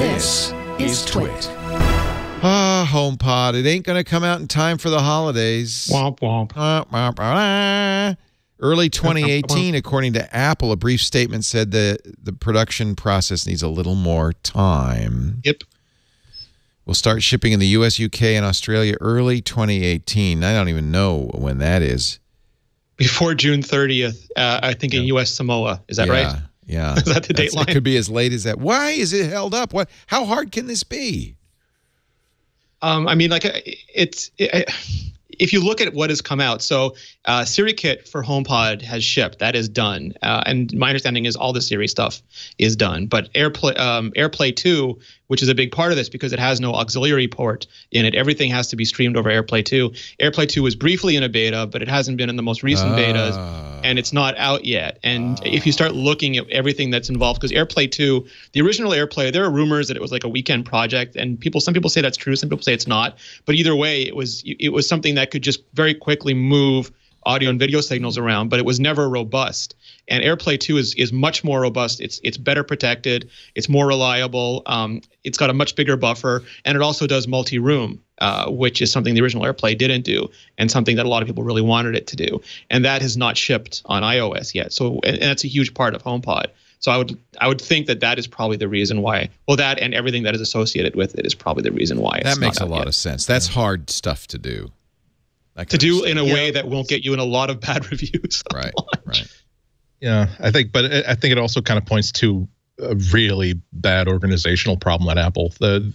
This is TWiT. HomePod. It ain't going to come out in time for the holidays. Womp womp. Early 2018, according to Apple, a brief statement said the production process needs a little more time. Yep. We'll start shipping in the US, UK, and Australia early 2018. I don't even know when that is. Before June 30th, I think in US Samoa. Is that right? Yeah. Is that the date line? It could be as late as that. Why is it held up? How hard can this be? I mean, like, if you look at what has come out, so Siri Kit for HomePod has shipped. That is done. And my understanding is all the Siri stuff is done. But AirPlay 2, which is a big part of this because it has no auxiliary port in it, everything has to be streamed over AirPlay 2. AirPlay 2 was briefly in a beta, but it hasn't been in the most recent betas, and it's not out yet. And if you start looking at everything that's involved, because AirPlay 2, the original AirPlay, there are rumors that it was like a weekend project, and some people say that's true, some people say it's not. But either way, it was something that could just very quickly move audio and video signals around, but it was never robust. And AirPlay 2 is much more robust. It's better protected. It's more reliable. It's got a much bigger buffer, and it also does multi-room, which is something the original AirPlay didn't do, and something that a lot of people really wanted it to do. And that has not shipped on iOS yet. So, and that's a huge part of HomePod. So I would think that is probably the reason why. Well, that and everything that is associated with it is probably the reason why. That makes a lot of sense. That's hard stuff to do. To do in a way that won't get you in a lot of bad reviews. Right. Yeah, I think it also kind of points to a really bad organizational problem at Apple.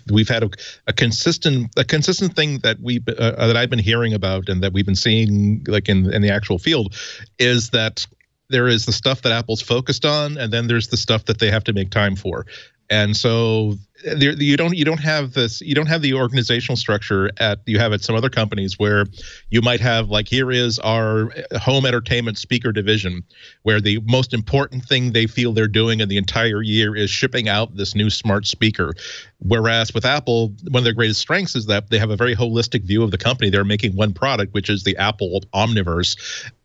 We've had a consistent thing that that I've been hearing about and that we've been seeing like in the actual field is that there is the stuff that Apple's focused on, and then there's the stuff that they have to make time for. And so you don't have the organizational structure you have at some other companies where you might have, like, here is our home entertainment speaker division, where the most important thing they feel they're doing in the entire year is shipping out this new smart speaker. Whereas with Apple, one of their greatest strengths is that they have a very holistic view of the company. They're making one product, which is the Apple Omniverse.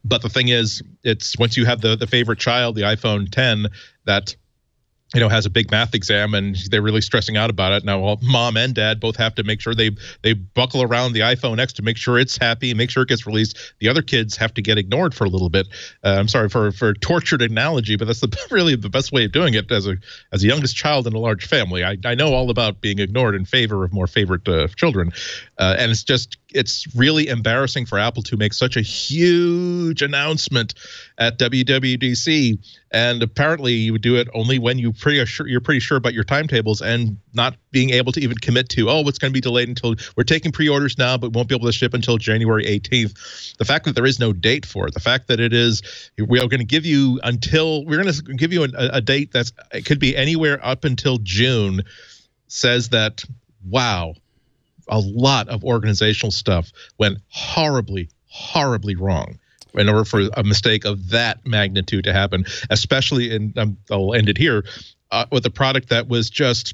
But the thing is, it's once you have the favorite child, the iPhone 10, that has a big math exam and they're really stressing out about it. Now, mom and dad both have to make sure they buckle around the iPhone X to make sure it's happy, make sure it gets released. The other kids have to get ignored for a little bit. I'm sorry for a tortured analogy, but that's really the best way of doing it as a youngest child in a large family. I know all about being ignored in favor of more favorite children. And it's really embarrassing for Apple to make such a huge announcement at WWDC, and apparently you would do it only when you're pretty sure about your timetables, and not being able to even commit to, it's going to be delayed until we're taking pre-orders now, but won't be able to ship until January 18th. The fact that there is no date for it, the fact that we are going to give you a date it could be anywhere up until June, says that, wow, a lot of organizational stuff went horribly, horribly wrong in order for a mistake of that magnitude to happen, especially I'll end it here, with a product that was just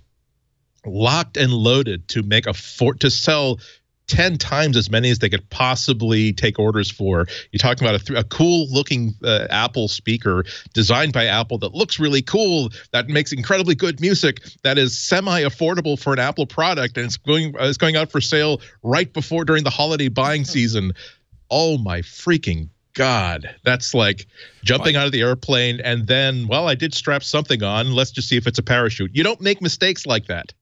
locked and loaded to sell 10 times as many as they could possibly take orders for. You're talking about a cool-looking Apple speaker designed by Apple that looks really cool, that makes incredibly good music, that is semi-affordable for an Apple product, and it's going out for sale right during the holiday buying season. Oh my freaking God, that's like jumping out of the airplane and then, I did strap something on. Let's just see if it's a parachute. You don't make mistakes like that.